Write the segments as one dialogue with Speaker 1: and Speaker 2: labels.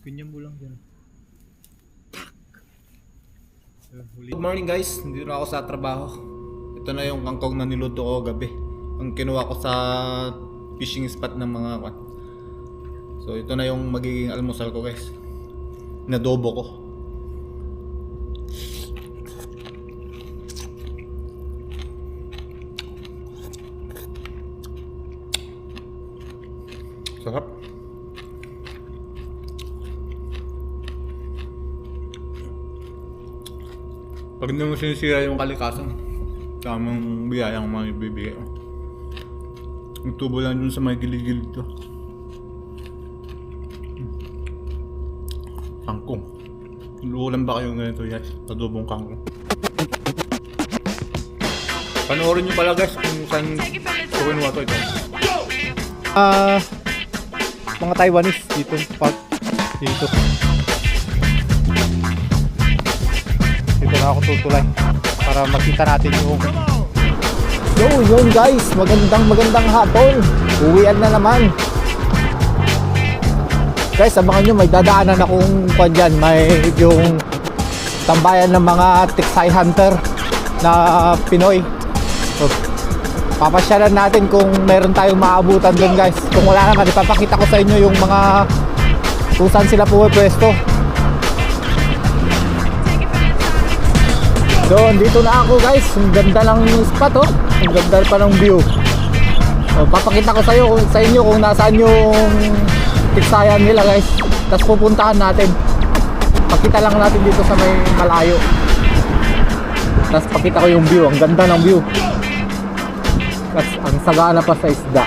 Speaker 1: Ganyan mo lang dyan.
Speaker 2: Good morning guys, nandito na ako sa trabaho. Ito na yung kangkong na niluto ko gabi. Ang kinuha ko sa fishing spot ng mga kwan. So ito na yung magiging almusal ko guys. Nadobo ko. Sarap. Pag hindi mo sinisira yung kalikasan, tamang biyayang mabibigay. Yung tubo lang dun sa may gilid-gilid to. Kangkong. Luulan ba kayong ganito guys? Adobong kangkong. Panoorin nyo pala guys kung saan ko kinuha to ito.
Speaker 1: Mga Taiwanese dito dito na ako tutulay para makita natin yung yun guys, magandang hapon, uwian na naman guys. Abangan nyo, may dadaanan akong kwan dyan, may yung tambayan ng mga tiksay hunter na Pinoy. So, papasyalan natin kung meron tayong maabutan doon guys. Kung wala naman, ipapakita ko sa inyo yung mga kung saan sila pumipwesto. So, dito na ako guys. Ang ganda lang yung spot oh. Ang ganda pa ng view. So, papakita ko sa inyo kung nasaan yung tiksayan nila guys. Tapos pupuntahan natin. Pakita lang natin dito sa may malayo. Tapos pakita ko yung view. Ang ganda ng view. Kasi ang sagana pa sa isda.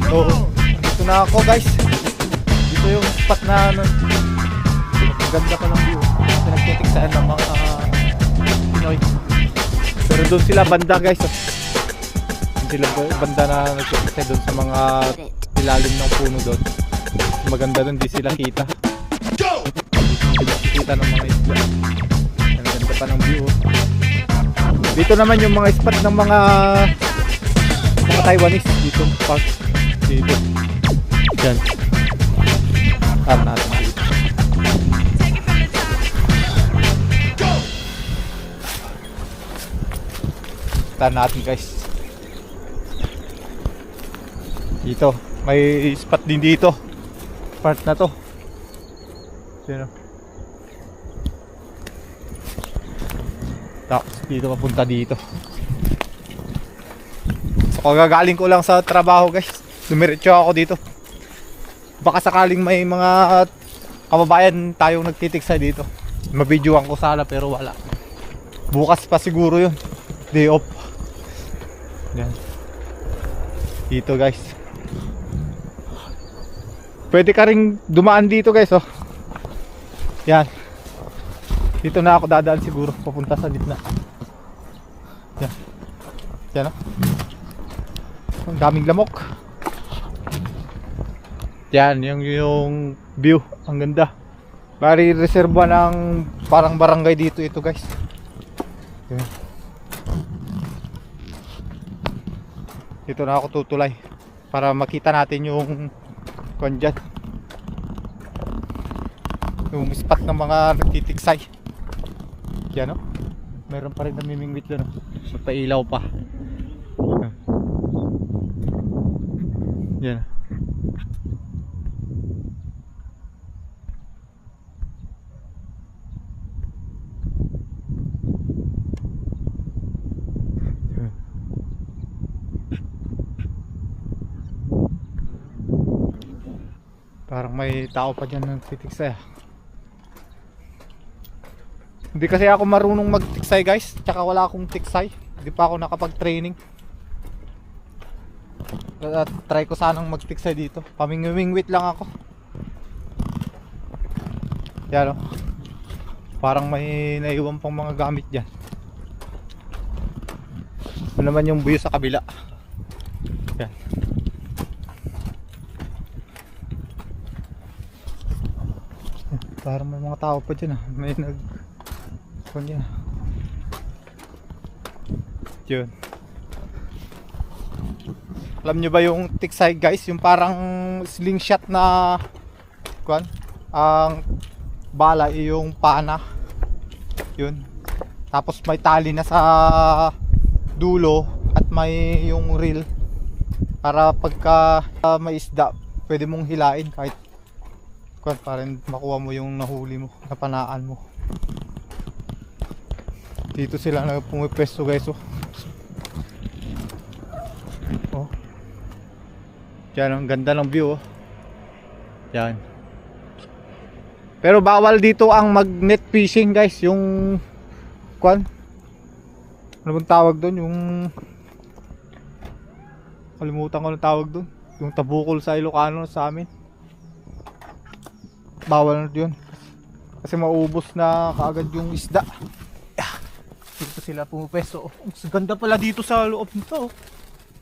Speaker 1: Oo. Dito na ako guys. Dito yung spot na ang ganda pa ng view. Pinagtitiksaan ng mga Pinoy. Pero doon sila banda guys. Doon sila banda na nagtitiksa doon sa mga ilalim ng puno doon. Maganda doon, di sila kita. Kita ng mga isla. Ang ganda pa ng view. Dito naman yung mga spot ng mga Taiwanese dito park dito. Yan. Tara natin dito. Tara natin guys. Dito may spot din dito. Part na to. Sino? Tapos dito papunta dito. So kagagaling ko lang sa trabaho guys. Dumiretso ako dito. Baka sakaling may mga kababayan tayong nagtitiksa dito. Mabidyoan ko sana pero wala. Bukas pa siguro yun. Day off. Yan. Dito guys. Pwede ka ring dumaan dito guys oh. Yan. Dito na ako dadaan siguro papunta sa gitna. Yan. Yan oh. Ang daming lamok. Yan yung view. Ang ganda. Bari reserva ng parang barangay dito ito guys. Yan. Dito na ako tutulay para makita natin yung kondyan, yung spot ng mga nagtitiksay. Yan o, meron pa rin namimingwit doon o. Magpailaw pa. Yan. Parang may tao pa dyan nagtitiksay. Hindi kasi ako marunong magtiksay guys. Tsaka wala akong tiksay. Hindi pa ako nakapag-training. Try ko sanang magtiksay dito. Pamingwingwit lang ako. Yan o. Parang may naiwan pang mga gamit dyan. Ito naman yung view sa kabila. Yan. Parang may mga tao pa dyan ah. May kanya. Yun.
Speaker 2: Alam nyo ba yung tiksay guys? Yung parang slingshot na kuan, ang bala yung pana. Yun. Tapos may tali na sa dulo at may yung reel para pagka may isda pwede mong hilain kahit kuan, para makuha mo yung nahuli mo, napanaan mo. Dito sila na pumipwesto guys. Oh. Yan, ang ganda ng view. Oh. Yan. Pero bawal dito ang mag-net fishing guys. Yung kuan, ano bang tawag doon? Yung kalimutan ko ng tawag doon. Yung tabukol sa Ilocano sa amin. Bawal na yun. Kasi maubos na kaagad yung isda. Dito sila pumupwesto. Oh, ang ganda pala dito sa loob nito. Oh.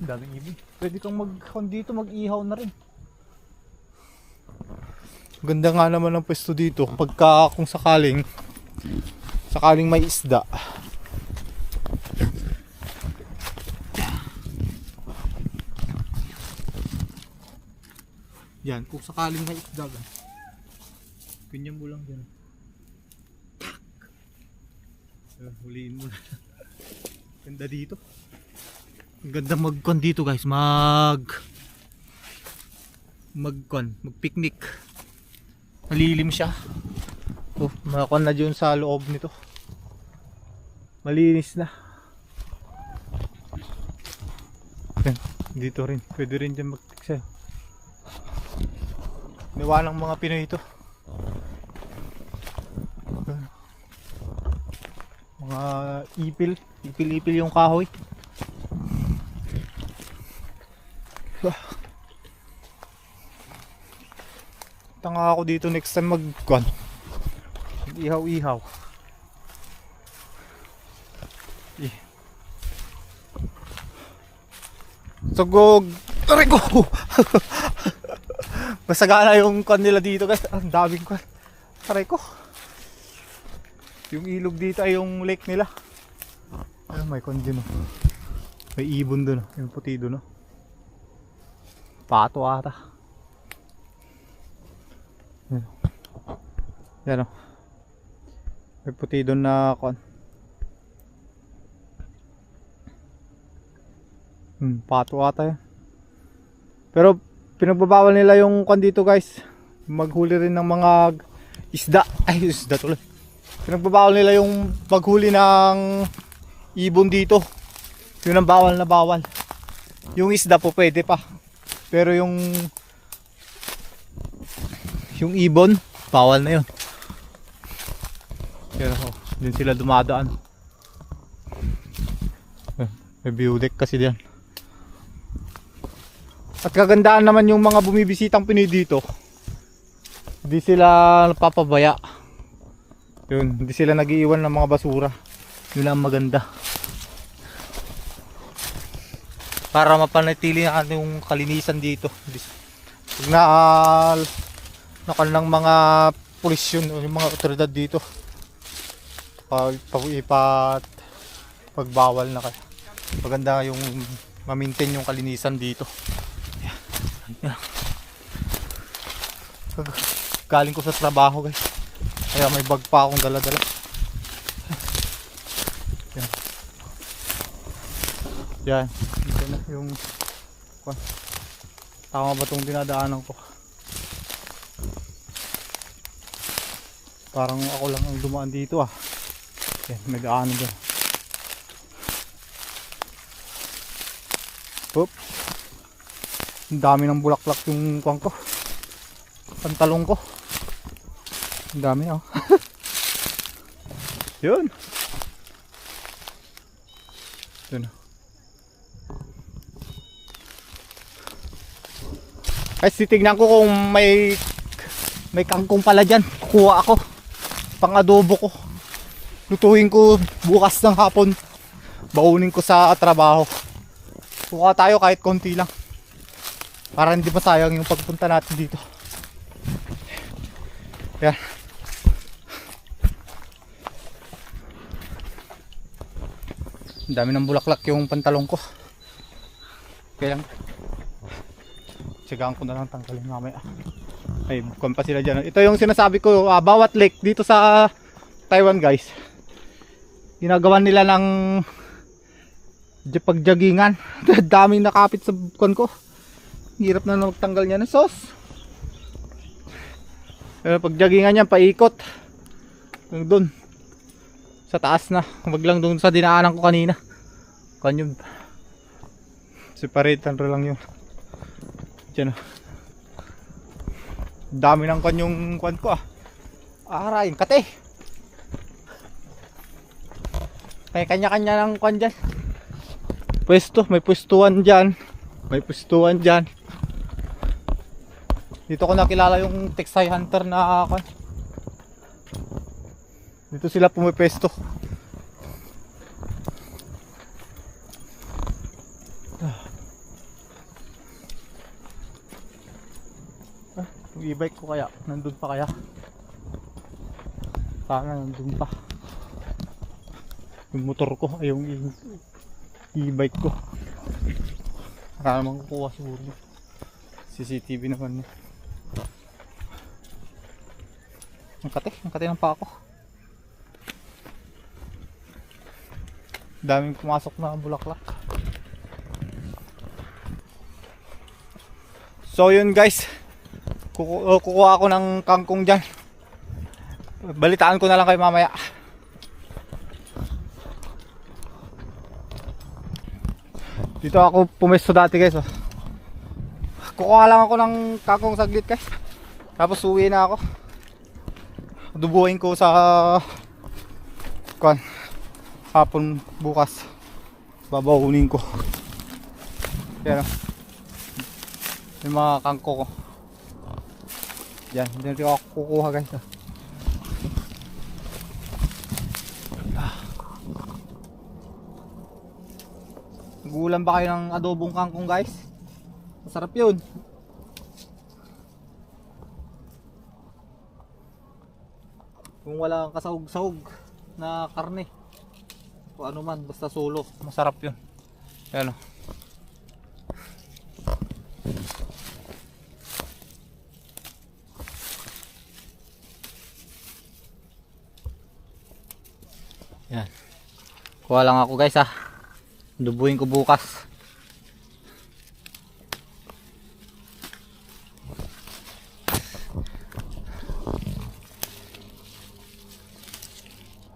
Speaker 2: Ang daming ibig. Pwede kang dito mag-ihaw na rin. Ganda nga naman ang pwesto dito pagka kung sakaling may isda. Yan, kung sakaling may isda, ganyan mo lang dyan. Huliin mo na. Ganda dito. Ang ganda mag-con dito guys. Mag-picnic. Malilim siya. Oh, makakon na dyan sa loob nito. Malinis na. Yan, dito rin. Pwede rin dyan mag-tiksayo. Niwa ng mga Pinoy ito. Mga ipil yung kahoy. Tanga ako dito next time ihaw-ihaw. Sugog. Aray ko. Masagana yung kwan nila dito guys. Ang daming kwan. Aray ko. Yung ilog dito ay yung lake nila. Ay, may kwan din. May ibon dun. Yung puti dun. Pato ata. Yan o. May puti dun na kwan. Pato ata yan. Pero pinagbabawal nila yung kwan dito guys. Maghuli rin ng mga isda. Ay, isda tuloy. Pinagbabawal nila yung maghuli ng ibon dito. Yun ang bawal na bawal. Yung isda po pwede pa. Pero yung ibon, bawal na yun. Pero din sila dumadaan. May view deck kasi diyan. At kagandaan naman yung mga bumibisitang Pinoy dito. Hindi sila napapabaya. Yun, hindi sila nag-iiwan ng mga basura. Yun ang maganda. Para mapanatili natin yung kalinisan dito. Pag nakal ng mga pulis yun, yung mga otoridad dito, pagbawal na kayo. Maganda yung ma-maintain yung kalinisan dito. Yan. Galing ko sa trabaho guys, kaya may bag pa akong dala-dala. Yan. Yan. Ito na yung tama ba itong dinadaanan ko? Parang ako lang ang dumaan dito ah. Yan, may daanan dyan. Oop. Ang dami ng bulaklak yung kuwang ko. Pantalong ko. Ang dami oh. Yun. Yun. Guys, titignan ko kung may kangkong pala dyan. Kukuha ako. Pang adobo ko. Lutuin ko bukas ng hapon. Baunin ko sa trabaho. Kukuha tayo kahit konti lang. Para hindi masayang yung pagpunta natin dito. Yan. Ang dami ng bulaklak yung pantalong ko. Kaya lang
Speaker 1: Tsigaan ko na lang tanggalin mamaya. Ay, bukan pa sila dyan. Ito yung sinasabi ko, bawat lake dito sa Taiwan guys, ginagawa nila ng pagjagingan. Daming nakapit sa bukan ko. Hirap na magtanggal niya ng sauce. Pero pagjagingan yan, paikot. Hanggang doon. Sa taas na. Wag lang doon sa dinaanan ko kanina. Kanyang separate lang yun. Diyan o. Dami ng kanyang kwan ko ah. Aray, kate. May kanya-kanya ng kwan dyan. Pwesto, may pwestuhan dyan. May pwestuhan dyan. Dito ko nakilala yung Texay Hunter na kwan. Dito sila pumipwesto. Yung e-bike ko kaya, nandun pa kaya? Sana nandun pa. Yung motor ko, ay yung e-bike ko. Para naman kukuha siguro. CCTV naman niya. Ang kate ng pa ako. Daming pumasok na bulaklak. So yun guys, kukuha ako ng kangkong dyan. Balitaan ko na lang kayo mamaya. Dito ako pumesto dati guys. Kukuha lang ako ng kangkong saglit guys. Tapos uwi na ako. Dubuhin ko sa hapon bukas. Babaunin ko. Yan. Yung mga kangko ko. Yan, hindi ako kukuha guys. Nagulan ba kayo ng adobong kangkong guys? Masarap yun. Kung wala kang kasahog-sahog na karne, o ano man, basta solo, masarap yun. Yan o. Yan. Kuha lang ako guys ha. Dubuhin ko bukas.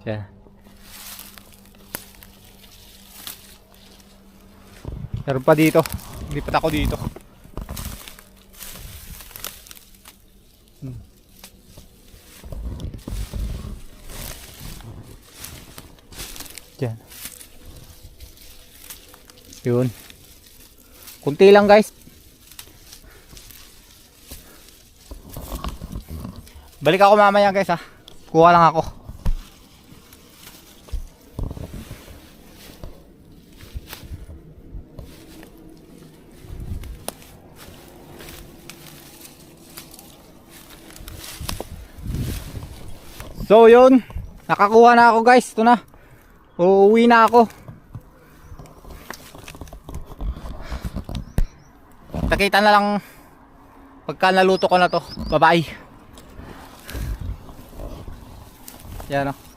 Speaker 1: Yan. Meron pa dito. Lipat ako dito. Yan. Yun. Kunti lang guys. Balik ako mamaya guys ha. Kuha lang ako. So yun, nakakuha na ako guys. Ito na. Uuwi na ako. Nakita na lang pagka naluto ko na to. Bye bye. Yan o.